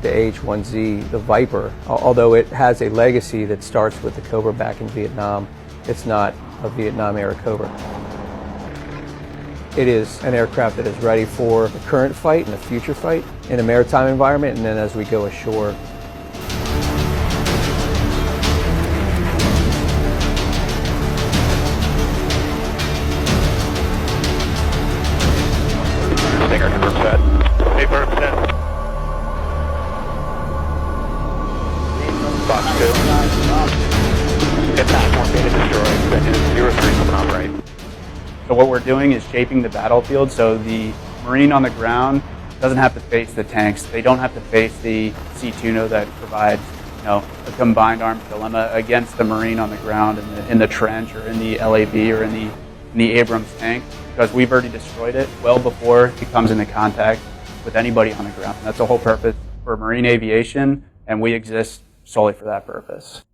the AH-1Z, the Viper, although it has a legacy that starts with the Cobra back in Vietnam, it's not a Vietnam-era Cobra. It is an aircraft that is ready for the current fight and the future fight in a maritime environment, and then as we go ashore. Stinger confirmed set. Confirmed set. Box 2. Impact 1 beta destroyed. That is 03 coming on right. So what we're doing is shaping the battlefield so the Marine on the ground doesn't have to face the tanks. They don't have to face the C-2 that provides, a combined arms dilemma against the Marine on the ground in the trench or in the LAV or in the Abrams tank, because we've already destroyed it well before it comes into contact with anybody on the ground. And that's the whole purpose for Marine aviation, and we exist solely for that purpose.